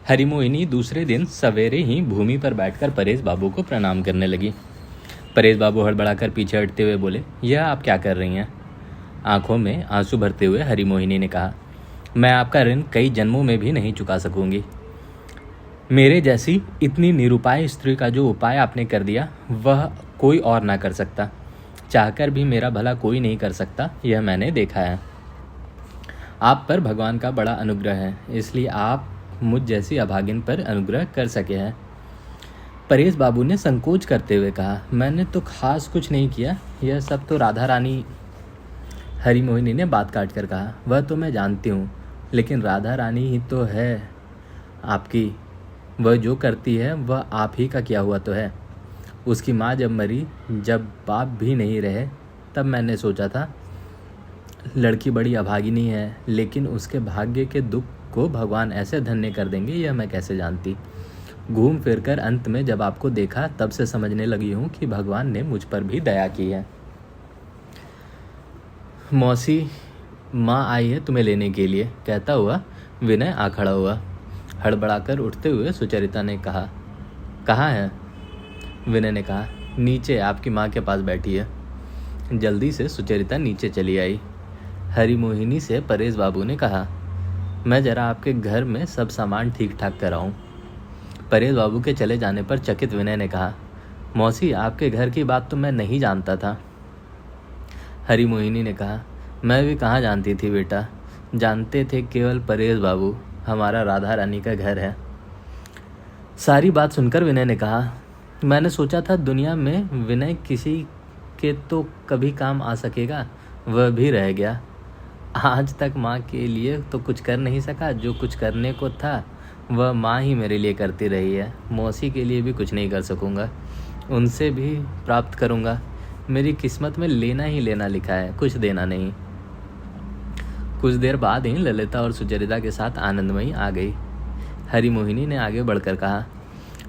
हरिमोहिनी दूसरे दिन सवेरे ही भूमि पर बैठकर परेश बाबू को प्रणाम करने लगी। परेश बाबू हड़बड़ाकर पीछे हटते हुए बोले, यह आप क्या कर रही हैं? आंखों में आंसू भरते हुए हरिमोहिनी ने कहा, मैं आपका ऋण कई जन्मों में भी नहीं चुका सकूंगी। मेरे जैसी इतनी निरुपाय स्त्री का जो उपाय आपने कर दिया वह कोई और ना कर सकता। चाहकर भी मेरा भला कोई नहीं कर सकता, यह मैंने देखा है। आप पर भगवान का बड़ा अनुग्रह है, इसलिए आप मुझ जैसी अभागिन पर अनुग्रह कर सके हैं। परेश बाबू ने संकोच करते हुए कहा, मैंने तो खास कुछ नहीं किया, यह सब तो राधा रानी। हरिमोहिनी ने बात काट कर कहा, वह तो मैं जानती हूँ, लेकिन राधा रानी ही तो है आपकी। वह जो करती है वह आप ही का किया हुआ तो है। उसकी माँ जब मरी, जब बाप भी नहीं रहे, तब मैंने सोचा था लड़की बड़ी अभागिनी है, लेकिन उसके भाग्य के दुख को भगवान ऐसे धन्य कर देंगे यह मैं कैसे जानती। घूम फिर कर अंत में जब आपको देखा तब से समझने लगी हूँ कि भगवान ने मुझ पर भी दया की है। मौसी, माँ आई है तुम्हें लेने के लिए, कहता हुआ विनय आ खड़ा हुआ। हड़बड़ाकर उठते हुए सुचरिता ने कहा, कहाँ है? विनय ने कहा, नीचे आपकी माँ के पास बैठी है। जल्दी से सुचरिता नीचे चली आई। हरिमोहिनी से परेश बाबू ने कहा, मैं जरा आपके घर में सब सामान ठीक ठाक कराऊं। परेश बाबू के चले जाने पर चकित विनय ने कहा, मौसी, आपके घर की बात तो मैं नहीं जानता था। हरिमोहिनी ने कहा, मैं भी कहाँ जानती थी बेटा, जानते थे केवल परेश बाबू, हमारा राधा रानी का घर है। सारी बात सुनकर विनय ने कहा, मैंने सोचा था दुनिया में विनय किसी के तो कभी काम आ सकेगा, वह भी रह गया। आज तक माँ के लिए तो कुछ कर नहीं सका, जो कुछ करने को था वह माँ ही मेरे लिए करती रही है। मौसी के लिए भी कुछ नहीं कर सकूँगा, उनसे भी प्राप्त करूँगा। मेरी किस्मत में लेना ही लेना लिखा है, कुछ देना नहीं। कुछ देर बाद ही ललिता और सुचरिता के साथ आनंदमयी आ गई। हरिमोहिनी ने आगे बढ़कर कहा,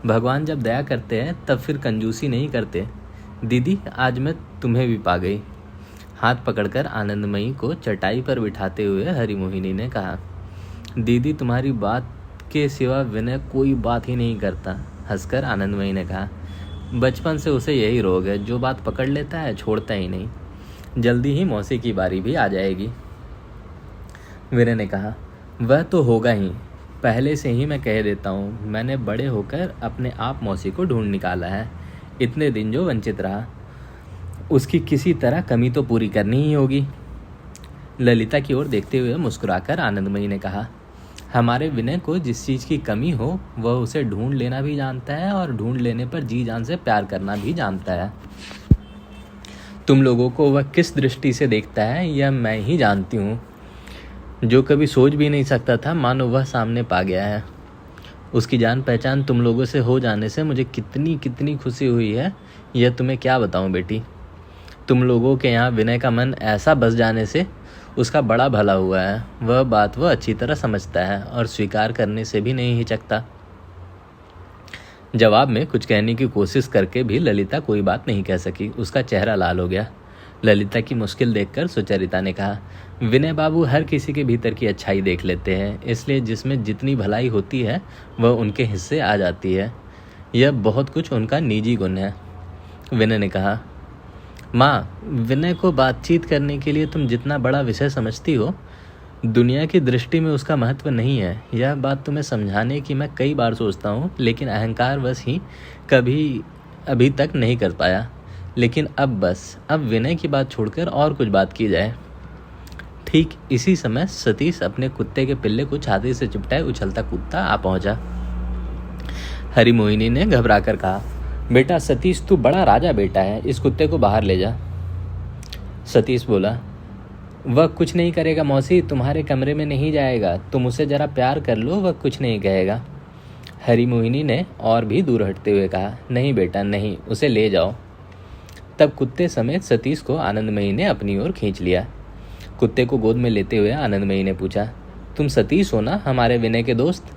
भगवान जब दया करते हैं तब फिर कंजूसी नहीं करते। दीदी, आज मैं तुम्हें भी पा गई। हाथ पकड़कर आनंदमयी को चटाई पर बिठाते हुए हरिमोहिनी ने कहा, दीदी, तुम्हारी बात के सिवा विनय कोई बात ही नहीं करता। हंसकर आनंदमयी ने कहा, बचपन से उसे यही रोग है, जो बात पकड़ लेता है छोड़ता ही नहीं। जल्दी ही मौसी की बारी भी आ जाएगी। विनय ने कहा, वह तो होगा ही, पहले से ही मैं कह देता हूँ। मैंने बड़े होकर अपने आप मौसी को ढूंढ निकाला है। इतने दिन जो वंचित रहा, उसकी किसी तरह कमी तो पूरी करनी ही होगी। ललिता की ओर देखते हुए मुस्कुराकर आनंदमयी ने कहा, हमारे विनय को जिस चीज़ की कमी हो वह उसे ढूंढ लेना भी जानता है, और ढूंढ लेने पर जी जान से प्यार करना भी जानता है। तुम लोगों को वह किस दृष्टि से देखता है यह मैं ही जानती हूँ। जो कभी सोच भी नहीं सकता था, मानो वह सामने पा गया है। उसकी जान पहचान तुम लोगों से हो जाने से मुझे कितनी कितनी खुशी हुई है, यह तुम्हें क्या बताऊं बेटी। तुम लोगों के यहाँ विनय का मन ऐसा बस जाने से उसका बड़ा भला हुआ है। वह बात वह अच्छी तरह समझता है और स्वीकार करने से भी नहीं हिचकता। जवाब में कुछ कहने की कोशिश करके भी ललिता कोई बात नहीं कह सकी। उसका चेहरा लाल हो गया। ललिता की मुश्किल देखकर सुचरिता ने कहा, विनय बाबू हर किसी के भीतर की अच्छाई देख लेते हैं, इसलिए जिसमें जितनी भलाई होती है वह उनके हिस्से आ जाती है। यह बहुत कुछ उनका निजी गुण है। विनय ने कहा, माँ, विनय को बातचीत करने के लिए तुम जितना बड़ा विषय समझती हो, दुनिया की दृष्टि में उसका महत्व नहीं है। यह बात तुम्हें समझाने की मैं कई बार सोचता हूँ, लेकिन अहंकारवश ही कभी अभी तक नहीं कर पाया। लेकिन अब विनय की बात छोड़कर और कुछ बात की जाए। ठीक इसी समय सतीश अपने कुत्ते के पिल्ले को छाती से चिपटाए उछलता कूदता आ पहुंचा। हरिमोहिनी ने घबराकर कहा, बेटा सतीश, तू बड़ा राजा बेटा है, इस कुत्ते को बाहर ले जा। सतीश बोला, वह कुछ नहीं करेगा मौसी, तुम्हारे कमरे में नहीं जाएगा। तुम उसे जरा प्यार कर लो, वह कुछ नहीं कहेगा। हरिमोहिनी ने और भी दूर हटते हुए कहा, नहीं बेटा नहीं, उसे ले जाओ। तब कुत्ते समेत सतीश को आनंदमयी ने अपनी ओर खींच लिया। कुत्ते को गोद में लेते हुए आनंदमयी ने पूछा, तुम सतीश हो ना, हमारे विनय के दोस्त?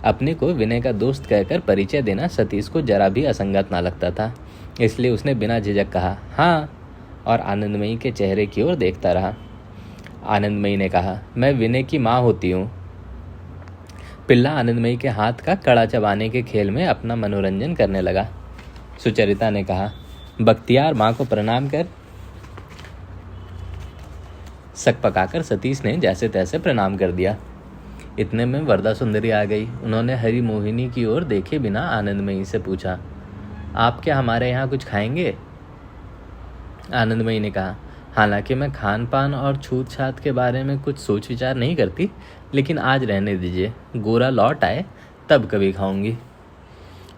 अपने को विनय का दोस्त कहकर परिचय देना सतीश को जरा भी असंगत ना लगता था, इसलिए उसने बिना झिझक कहा, हाँ, और आनंदमयी के चेहरे की ओर देखता रहा। आनंदमयी ने कहा, मैं विनय की माँ होती हूँ। पिल्ला आनंदमयी के हाथ का कड़ा चबाने के खेल में अपना मनोरंजन करने लगा। सुचरिता ने कहा, बख्तियार माँ को प्रणाम कर। सक पकाकर सतीश ने जैसे तैसे प्रणाम कर दिया। इतने में वरदा सुंदरी आ गई। उन्होंने हरि मोहिनी की ओर देखे बिना आनंदमयी से पूछा, आप क्या हमारे यहाँ कुछ खाएंगे? आनंदमयी ने कहा, हालांकि मैं खान पान और छूत छात के बारे में कुछ सोच विचार नहीं करती, लेकिन आज रहने दीजिए, गोरा लौट आए तब कभी खाऊंगी।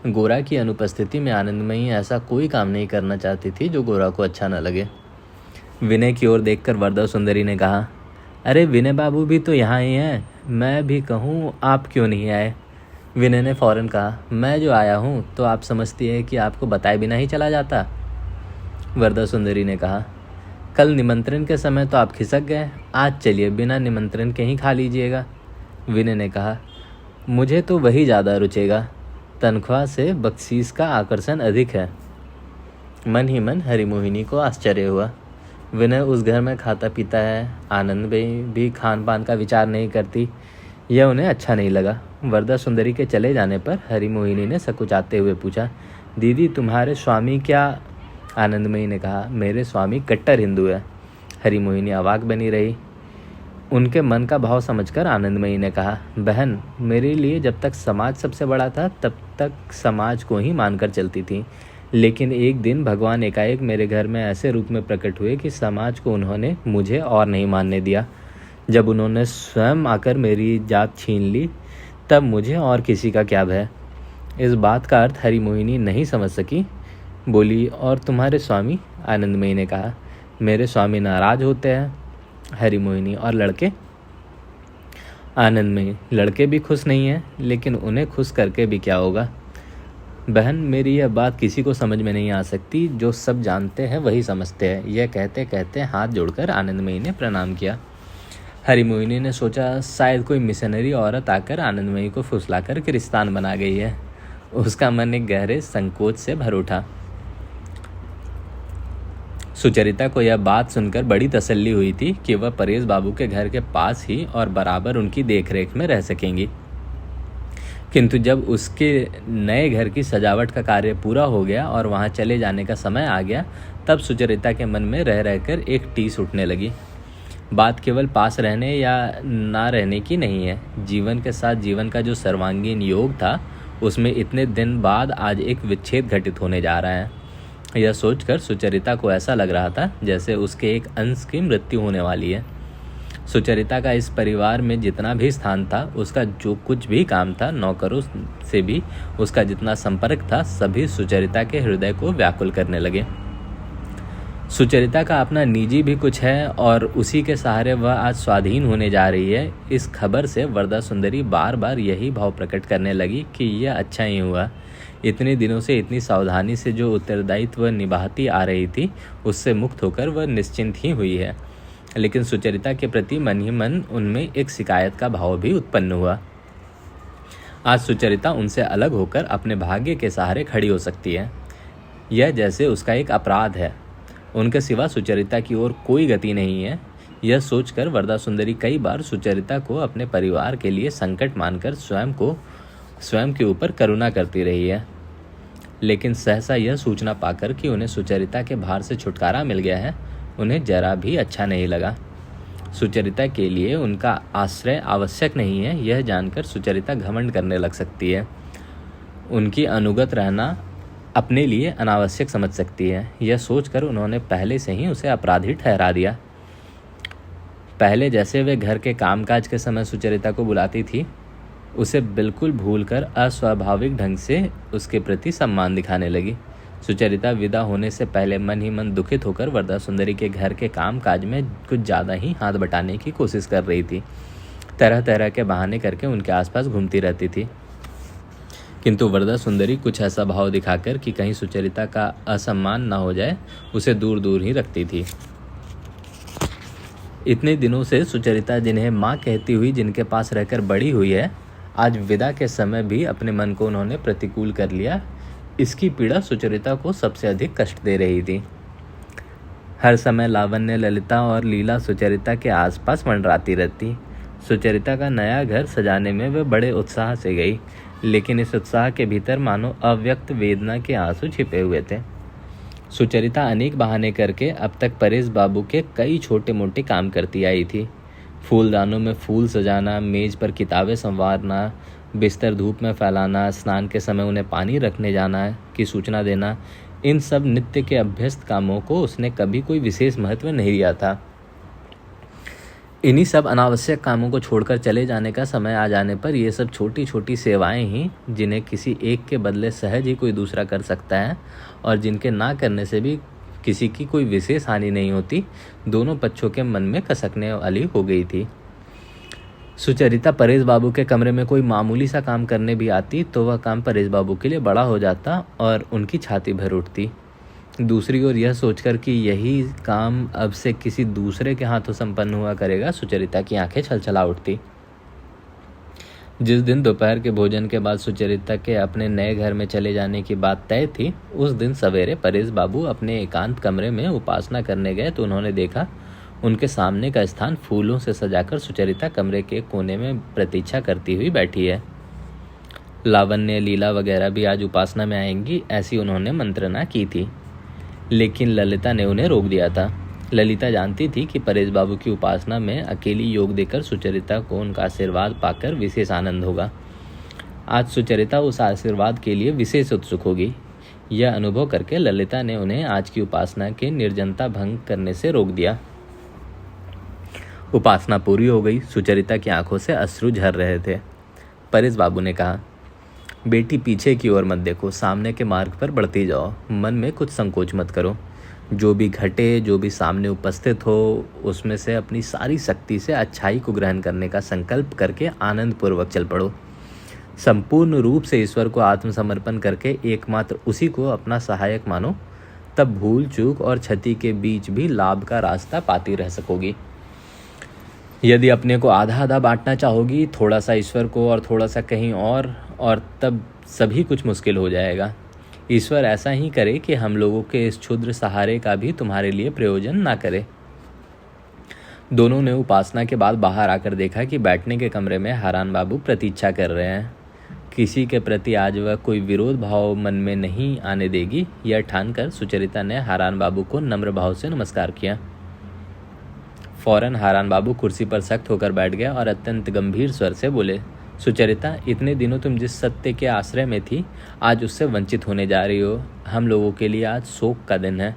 गोरा की अनुपस्थिति में आनंदमयी ऐसा कोई काम नहीं करना चाहती थी जो गोरा को अच्छा न लगे। विनय की ओर देखकर वरदा सुंदरी ने कहा, अरे विनय बाबू भी तो यहाँ ही हैं, मैं भी कहूँ आप क्यों नहीं आए? विनय ने फौरन कहा, मैं जो आया हूँ तो आप समझती है कि आपको बताए बिना ही चला जाता। वरदा सुंदरी ने कहा, कल निमंत्रण के समय तो आप खिसक गए, आज चलिए बिना निमंत्रण के ही खा लीजिएगा। विनय ने कहा, मुझे तो वही ज़्यादा रुचेगा, तनख्वाह से बख्शीश का आकर्षण अधिक है। मन ही मन हरिमोहिनी को आश्चर्य हुआ। विनय उस घर में खाता पीता है, आनंदमयी भी खान पान का विचार नहीं करती, यह उन्हें अच्छा नहीं लगा। वरदा सुंदरी के चले जाने पर हरिमोहिनी ने सकुचाते हुए पूछा, दीदी तुम्हारे स्वामी क्या? आनंदमयी ने कहा, मेरे स्वामी कट्टर हिंदू है। हरिमोहिनी अवाक बनी रही। उनके मन का भाव समझकर आनंदमयी ने कहा, बहन, मेरे लिए जब तक समाज सबसे बड़ा था तब तक समाज को ही मानकर चलती थी, लेकिन एक दिन भगवान एकाएक मेरे घर में ऐसे रूप में प्रकट हुए कि समाज को उन्होंने मुझे और नहीं मानने दिया। जब उन्होंने स्वयं आकर मेरी जात छीन ली, तब मुझे और किसी का क्या भय। इस बात का अर्थ हरिमोहिनी नहीं समझ सकी। बोली, और तुम्हारे स्वामी? आनंदमयी ने कहा, मेरे स्वामी नाराज होते हैं। हरिमोहिनी, और लड़के? आनंदमयी, लड़के भी खुश नहीं हैं, लेकिन उन्हें खुश करके भी क्या होगा? बहन, मेरी यह बात किसी को समझ में नहीं आ सकती, जो सब जानते हैं वही समझते हैं। यह कहते कहते हाथ जोड़कर आनंदमयी ने प्रणाम किया। हरिमोहिनी ने सोचा, शायद कोई मिशनरी औरत आकर आनंदमयी को फुसलाकर किरिस्तान बना गई है। उसका मन एक गहरे संकोच से भर उठा। सुचरिता को यह बात सुनकर बड़ी तसल्ली हुई थी कि वह परेश बाबू के घर के पास ही और बराबर उनकी देखरेख में रह सकेंगी। किंतु जब उसके नए घर की सजावट का कार्य पूरा हो गया और वहां चले जाने का समय आ गया, तब सुचरिता के मन में रह रहकर एक टीस उठने लगी। बात केवल पास रहने या ना रहने की नहीं है। जीवन के साथ जीवन का जो सर्वांगीण योग था, उसमें इतने दिन बाद आज एक विच्छेद घटित होने जा रहा है। यह सोचकर सुचरिता को ऐसा लग रहा था जैसे उसके एक अंश की मृत्यु होने वाली है। सुचरिता का इस परिवार में जितना भी स्थान था, उसका जो कुछ भी काम था, नौकरों से भी उसका जितना संपर्क था, सभी सुचरिता के हृदय को व्याकुल करने लगे। सुचरिता का अपना निजी भी कुछ है और उसी के सहारे वह आज स्वाधीन होने जा रही है। इस खबर से वरदा सुंदरी बार बार यही भाव प्रकट करने लगी कि यह अच्छा ही हुआ। इतने दिनों से इतनी सावधानी से जो उत्तरदायित्व निभाती आ रही थी, उससे मुक्त होकर वह निश्चिंत ही हुई है। लेकिन सुचरिता के प्रति मन ही मन उनमें एक शिकायत का भाव भी उत्पन्न हुआ। आज सुचरिता उनसे अलग होकर अपने भाग्य के सहारे खड़ी हो सकती है, यह जैसे उसका एक अपराध है। उनके सिवा सुचरिता की ओर कोई गति नहीं है। यह सोचकर वरदा सुंदरी कई बार सुचरिता को अपने परिवार के लिए संकट मानकर स्वयं के ऊपर करुणा करती रही है। लेकिन सहसा यह सूचना पाकर कि उन्हें सुचरिता के भार से छुटकारा मिल गया है, उन्हें जरा भी अच्छा नहीं लगा। सुचरिता के लिए उनका आश्रय आवश्यक नहीं है, यह जानकर सुचरिता घमंड करने लग सकती है। उनकी अनुगत रहना अपने लिए अनावश्यक समझ सकती है। यह सोचकर उन्होंने पहले से ही उसे अपराधी ठहरा दिया। पहले जैसे वे घर के कामकाज के समय सुचरिता को बुलाती थी, उसे बिल्कुल भूलकर अस्वाभाविक ढंग से उसके प्रति सम्मान दिखाने लगी। सुचरिता विदा होने से पहले मन ही मन दुखित होकर वरदा सुंदरी के घर के कामकाज में कुछ ज़्यादा ही हाथ बटाने की कोशिश कर रही थी। तरह तरह के बहाने करके उनके आसपास घूमती रहती थी, किंतु वरदा सुंदरी कुछ ऐसा भाव दिखाकर कि कहीं सुचरिता का असम्मान न हो जाए, उसे दूर दूर ही रखती थी। इतने दिनों से सुचरिता जिन्हें माँ कहती हुई जिनके पास रहकर बड़ी हुई है, आज विदा के समय भी अपने मन को उन्होंने प्रतिकूल कर लिया। इसकी पीड़ा सुचरिता को सबसे अधिक कष्ट दे रही थी। हर समय लावण्य, ललिता और लीला सुचरिता के आसपास मंडराती रहती। सुचरिता का नया घर सजाने में वह बड़े उत्साह से गई, लेकिन इस उत्साह के भीतर मानो अव्यक्त वेदना के आंसू छिपे हुए थे। सुचरिता अनेक बहाने करके अब तक परेश बाबू के कई छोटे मोटे काम करती आई थी। फूलदानों में फूल सजाना, मेज पर किताबें संवारना, बिस्तर धूप में फैलाना, स्नान के समय उन्हें पानी रखने जाना की सूचना देना, इन सब नित्य के अभ्यस्त कामों को उसने कभी कोई विशेष महत्व नहीं दिया था। इन्हीं सब अनावश्यक कामों को छोड़कर चले जाने का समय आ जाने पर ये सब छोटी छोटी सेवाएं ही, जिन्हें किसी एक के बदले सहज ही कोई दूसरा कर सकता है और जिनके ना करने से भी किसी की कोई विशेष हानि नहीं होती, दोनों पक्षों के मन में कसकने वाली हो गई थी। सुचरिता परेश बाबू के कमरे में कोई मामूली सा काम करने भी आती तो वह काम परेश बाबू के लिए बड़ा हो जाता और उनकी छाती भर उठती। दूसरी ओर यह सोचकर कि यही काम अब से किसी दूसरे के हाथों संपन्न हुआ करेगा, सुचरिता की आंखें छलछला उठती। जिस दिन दोपहर के भोजन के बाद सुचरिता के अपने नए घर में चले जाने की बात तय थी, उस दिन सवेरे परेश बाबू अपने एकांत कमरे में उपासना करने गए तो उन्होंने देखा उनके सामने का स्थान फूलों से सजाकर सुचरिता कमरे के कोने में प्रतीक्षा करती हुई बैठी है। लावण्य, लीला वगैरह भी आज उपासना में आएंगी, ऐसी उन्होंने मंत्रणा की थी, लेकिन ललिता ने उन्हें रोक दिया था। ललिता जानती थी कि परेश बाबू की उपासना में अकेली योग देकर सुचरिता को उनका आशीर्वाद पाकर विशेष आनंद होगा। आज सुचरिता उस आशीर्वाद के लिए विशेष उत्सुक होगी। यह अनुभव करके ललिता ने उन्हें आज की उपासना के निर्जनता भंग करने से रोक दिया। उपासना पूरी हो गई। सुचरिता की आंखों से अश्रु झर रहे थे। परेश बाबू ने कहा, बेटी पीछे की ओर मत देखो, सामने के मार्ग पर बढ़ती जाओ, मन में कुछ संकोच मत करो। जो भी घटे, जो भी सामने उपस्थित हो, उसमें से अपनी सारी शक्ति से अच्छाई को ग्रहण करने का संकल्प करके आनंद पूर्वक चल पड़ो। संपूर्ण रूप से ईश्वर को आत्मसमर्पण करके एकमात्र उसी को अपना सहायक मानो, तब भूल चूक और क्षति के बीच भी लाभ का रास्ता पाती रह सकोगी। यदि अपने को आधा आधा बांटना चाहोगी, थोड़ा सा ईश्वर को और थोड़ा सा कहीं और तब सभी कुछ मुश्किल हो जाएगा। ईश्वर ऐसा ही करे कि हम लोगों के इस क्षुद्र सहारे का भी तुम्हारे लिए प्रयोजन ना करे। दोनों ने उपासना के बाद बाहर आकर देखा कि बैठने के कमरे में हारान बाबू प्रतीक्षा कर रहे हैं। किसी के प्रति आज वह कोई विरोध भाव मन में नहीं आने देगी, यह ठानकर सुचरिता ने हारान बाबू को नम्र भाव से नमस्कार किया। फौरन हारान बाबू कुर्सी पर सख्त होकर बैठ गया और अत्यंत गंभीर स्वर से बोले, सुचरिता, इतने दिनों तुम जिस सत्य के आश्रय में थी, आज उससे वंचित होने जा रही हो। हम लोगों के लिए आज शोक का दिन है।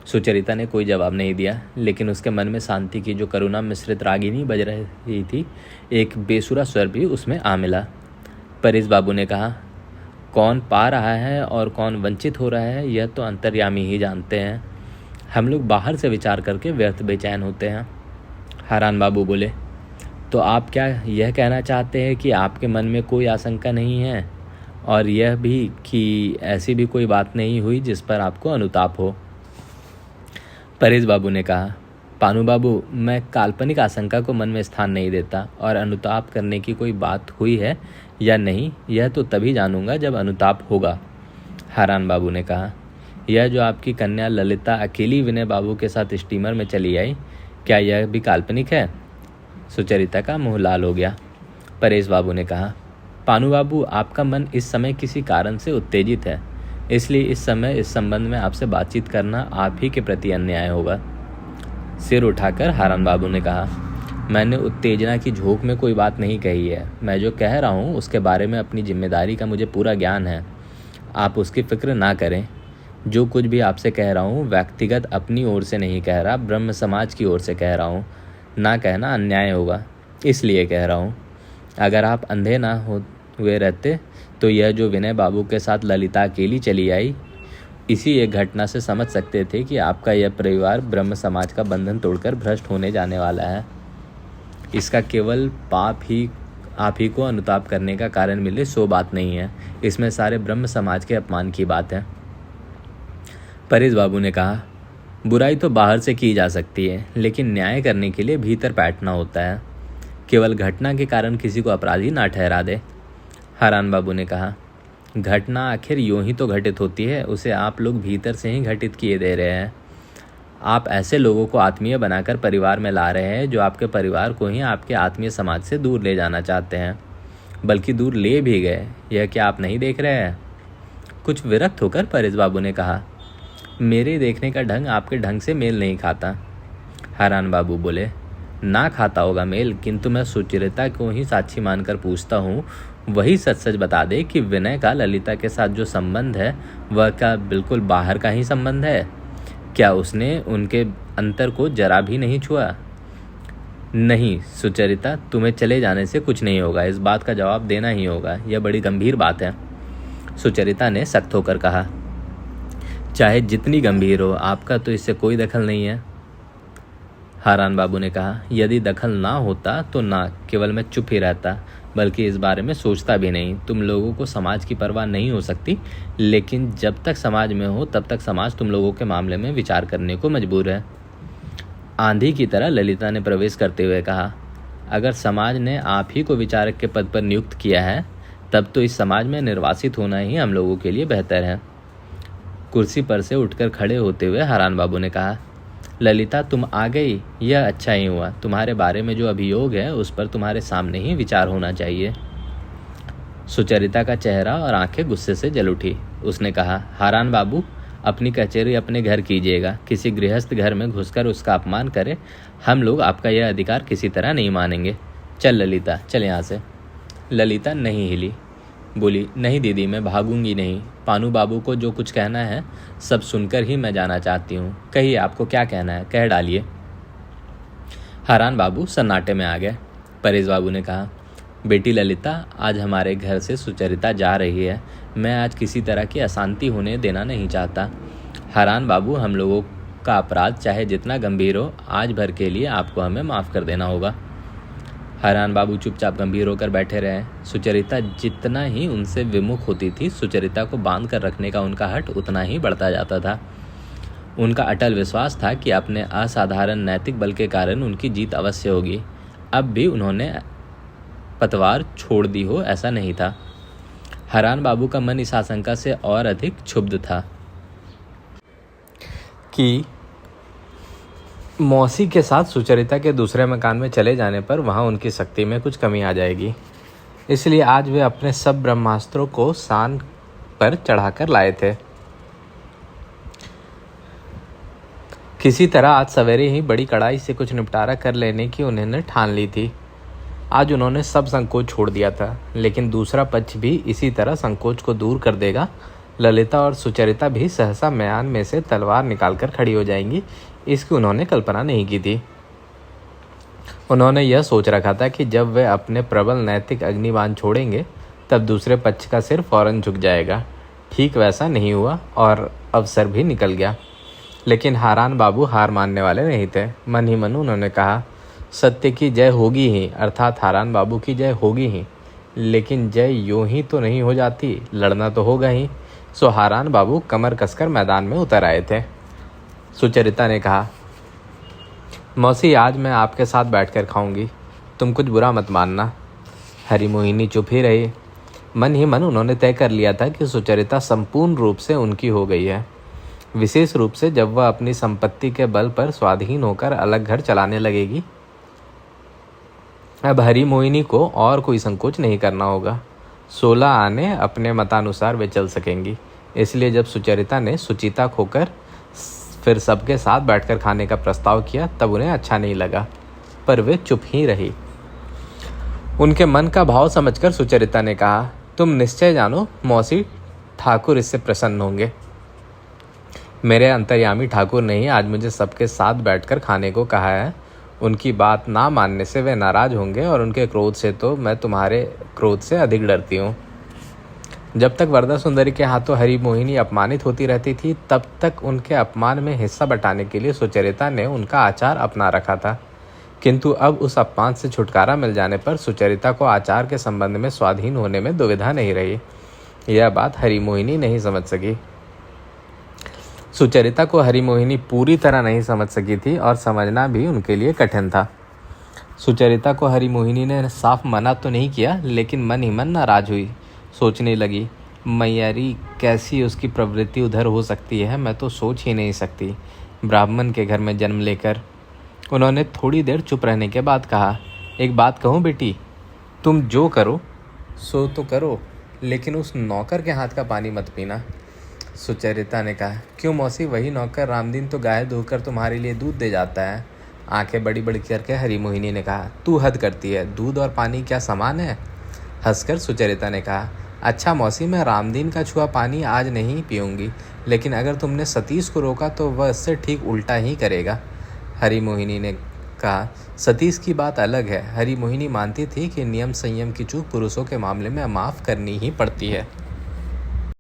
सुचरिता ने कोई जवाब नहीं दिया, लेकिन उसके मन में शांति की जो करुणा मिश्रित रागिनी बज रही थी, एक बेसुरा स्वर भी उसमें आ मिला। परेश बाबू ने कहा, कौन पा रहा है और कौन वंचित हो रहा है, यह तो अंतर्यामी ही जानते हैं। हम लोग बाहर से विचार करके व्यर्थ बेचैन होते हैं। हारान बाबू बोले, तो आप क्या यह कहना चाहते हैं कि आपके मन में कोई आशंका नहीं है, और यह भी कि ऐसी भी कोई बात नहीं हुई जिस पर आपको अनुताप हो? परेश बाबू ने कहा, पानू बाबू, मैं काल्पनिक आशंका को मन में स्थान नहीं देता, और अनुताप करने की कोई बात हुई है या नहीं, यह तो तभी जानूंगा जब अनुताप होगा। हारान बाबू ने कहा, यह जो आपकी कन्या ललिता अकेली विनय बाबू के साथ स्टीमर में चली आई, क्या यह भी काल्पनिक है? सुचरिता का मुंह लाल हो गया। परेश बाबू ने कहा, पानू बाबू, आपका मन इस समय किसी कारण से उत्तेजित है, इसलिए इस समय इस संबंध में आपसे बातचीत करना आप ही के प्रति अन्याय होगा। सिर उठाकर हारान बाबू ने कहा, मैंने उत्तेजना की झोंक में कोई बात नहीं कही है। मैं जो कह रहा हूँ उसके बारे में अपनी जिम्मेदारी का मुझे पूरा ज्ञान है। आप उसकी फिक्र ना करें। जो कुछ भी आपसे कह रहा हूँ व्यक्तिगत अपनी ओर से नहीं कह रहा, ब्रह्म समाज की ओर से कह रहा हूँ। ना कहना अन्याय होगा, इसलिए कह रहा हूँ। अगर आप अंधे ना हुए रहते तो यह जो विनय बाबू के साथ ललिता अकेली चली आई, इसी एक घटना से समझ सकते थे कि आपका यह परिवार ब्रह्म समाज का बंधन तोड़कर भ्रष्ट होने जाने वाला है। इसका केवल पाप ही आप ही को अनुताप करने का कारण मिले, सो बात नहीं है। इसमें सारे ब्रह्म समाज के अपमान की बात है। परेश बाबू ने कहा, बुराई तो बाहर से की जा सकती है, लेकिन न्याय करने के लिए भीतर बैठना होता है। केवल घटना के कारण किसी को अपराधी ना ठहरा दे। हारान बाबू ने कहा, घटना आखिर यूं ही तो घटित होती है, उसे आप लोग भीतर से ही घटित किए दे रहे हैं। आप ऐसे लोगों को आत्मीय बनाकर परिवार में ला रहे हैं जो आपके परिवार को ही आपके आत्मीय समाज से दूर ले जाना चाहते हैं, बल्कि दूर ले भी गए। यह क्या आप नहीं देख रहे हैं? कुछ विरक्त होकर परेश बाबू ने कहा, मेरे देखने का ढंग आपके ढंग से मेल नहीं खाता। हरान बाबू बोले, ना खाता होगा मेल, किंतु मैं सुचरिता को ही साक्षी मानकर पूछता हूँ, वही सच सच बता दे कि विनय का ललिता के साथ जो संबंध है वह क्या बिल्कुल बाहर का ही संबंध है? क्या उसने उनके अंतर को जरा भी नहीं छुआ? नहीं सुचरिता, तुम्हें चले जाने से कुछ नहीं होगा, इस बात का जवाब देना ही होगा, यह बड़ी गंभीर बात है। सुचरिता ने सख्त होकर कहा, चाहे जितनी गंभीर हो, आपका तो इससे कोई दखल नहीं है। हारान बाबू ने कहा, यदि दखल ना होता तो ना, केवल मैं चुप ही रहता, बल्कि इस बारे में सोचता भी नहीं। तुम लोगों को समाज की परवाह नहीं हो सकती, लेकिन जब तक समाज में हो तब तक समाज तुम लोगों के मामले में विचार करने को मजबूर है। आंधी की तरह ललिता ने प्रवेश करते हुए कहा, अगर समाज ने आप ही को विचारक के पद पर नियुक्त किया है, तब तो इस समाज में निर्वासित होना ही हम लोगों के लिए बेहतर है। कुर्सी पर से उठकर खड़े होते हुए हारान बाबू ने कहा, ललिता तुम आ गई, यह अच्छा ही हुआ। तुम्हारे बारे में जो अभियोग है उस पर तुम्हारे सामने ही विचार होना चाहिए। सुचरिता का चेहरा और आंखें गुस्से से जल उठी। उसने कहा, हारान बाबू, अपनी कचहरी अपने घर कीजिएगा, किसी गृहस्थ घर में घुसकर उसका अपमान करे, हम लोग आपका यह अधिकार किसी तरह नहीं मानेंगे। चल ललिता, चल यहाँ से। ललिता नहीं हिली, बोली, नहीं दीदी, मैं भागूंगी नहीं। पानू बाबू को जो कुछ कहना है सब सुनकर ही मैं जाना चाहती हूँ। कहिए, आपको क्या कहना है, कह डालिए। हारान बाबू सन्नाटे में आ गए। परेश बाबू ने कहा, बेटी ललिता, आज हमारे घर से सुचरिता जा रही है। मैं आज किसी तरह की अशांति होने देना नहीं चाहता। हारान बाबू, हम लोगों का अपराध चाहे जितना गंभीर हो, आज भर के लिए आपको हमें माफ़ कर देना होगा। हरान बाबू चुपचाप गंभीर होकर बैठे रहे। सुचरिता जितना ही उनसे विमुख होती थी, सुचरिता को बांध कर रखने का उनका हट उतना ही बढ़ता जाता था। उनका अटल विश्वास था कि अपने असाधारण नैतिक बल के कारण उनकी जीत अवश्य होगी। अब भी उन्होंने पतवार छोड़ दी हो ऐसा नहीं था। हरान बाबू का मन इस आशंका से और अधिक क्षुब्ध था कि मौसी के साथ सुचरिता के दूसरे मकान में चले जाने पर वहाँ उनकी शक्ति में कुछ कमी आ जाएगी। इसलिए आज वे अपने सब ब्रह्मास्त्रों को सान पर चढ़ाकर लाए थे। किसी तरह आज सवेरे ही बड़ी कड़ाई से कुछ निपटारा कर लेने की उन्होंने ठान ली थी। आज उन्होंने सब संकोच छोड़ दिया था, लेकिन दूसरा पक्ष भी इसी तरह संकोच को दूर कर देगा। ललिता और सुचरिता भी सहसा म्यान में से तलवार निकालकर खड़ी हो जाएंगी, इसकी उन्होंने कल्पना नहीं की थी। उन्होंने यह सोच रखा था कि जब वे अपने प्रबल नैतिक अग्निबाण छोड़ेंगे तब दूसरे पक्ष का सिर फौरन झुक जाएगा। ठीक वैसा नहीं हुआ और अवसर भी निकल गया। लेकिन हारान बाबू हार मानने वाले नहीं थे। मन ही मन उन्होंने कहा, सत्य की जय होगी ही, अर्थात हारान बाबू की जय होगी ही, लेकिन जय यूं ही तो नहीं हो जाती, लड़ना तो होगा ही। सो हारान बाबू कमर कसकर मैदान में उतर आए थे। सुचरिता ने कहा, मौसी, आज मैं आपके साथ बैठकर खाऊंगी, तुम कुछ बुरा मत मानना। हरी मोहिनी चुप ही रही। मन ही मन उन्होंने तय कर लिया था कि सुचरिता संपूर्ण रूप से उनकी हो गई है, विशेष रूप से जब वह अपनी संपत्ति के बल पर स्वाधीन होकर अलग घर चलाने लगेगी। अब हरी मोहिनी को और कोई संकोच नहीं करना होगा। 16 आने अपने मतानुसार वे चल सकेंगी। इसलिए जब सुचरिता ने सुचिता खोकर फिर सबके साथ बैठकर खाने का प्रस्ताव किया तब उन्हें अच्छा नहीं लगा, पर वे चुप ही रही। उनके मन का भाव समझकर सुचरिता ने कहा, तुम निश्चय जानो मौसी, ठाकुर इससे प्रसन्न होंगे। मेरे अंतर्यामी ठाकुर ने ही आज मुझे सबके साथ बैठकर खाने को कहा है। उनकी बात ना मानने से वे नाराज होंगे और उनके क्रोध से तो मैं तुम्हारे क्रोध से अधिक डरती हूँ। जब तक वरदा सुंदरी के हाथों हरी मोहिनी अपमानित होती रहती थी, तब तक उनके अपमान में हिस्सा बटाने के लिए सुचरिता ने उनका आचार अपना रखा था। किंतु अब उस अपमान से छुटकारा मिल जाने पर सुचरिता को आचार के संबंध में स्वाधीन होने में दुविधा नहीं रही। यह बात हरी मोहिनी नहीं समझ सकी। सुचरिता को हरी मोहिनी पूरी तरह नहीं समझ सकी थी और समझना भी उनके लिए कठिन था। सुचरिता को हरी मोहिनी ने साफ मना तो नहीं किया, लेकिन मन ही मन नाराज हुई। सोचने लगी, मैयारी कैसी उसकी प्रवृत्ति उधर हो सकती है, मैं तो सोच ही नहीं सकती। ब्राह्मण के घर में जन्म लेकर उन्होंने थोड़ी देर चुप रहने के बाद कहा, एक बात कहूँ बेटी, तुम जो करो सो तो करो, लेकिन उस नौकर के हाथ का पानी मत पीना। सुचरिता ने कहा, क्यों मौसी, वही नौकर रामदीन तो गाय धोकर तुम्हारे लिए दूध दे जाता है। आंखें बड़ी बड़ी करके हरी मोहिनी ने कहा, तू हद करती है, दूध और पानी क्या समान है। हंसकर सुचरिता ने कहा, अच्छा मौसी, मैं रामदीन का छुआ पानी आज नहीं पीऊँगी, लेकिन अगर तुमने सतीश को रोका तो वह इससे ठीक उल्टा ही करेगा। हरी मोहिनी ने कहा, सतीश की बात अलग है। हरी मोहिनी मानती थी कि नियम संयम की चूक पुरुषों के मामले में माफ़ करनी ही पड़ती है।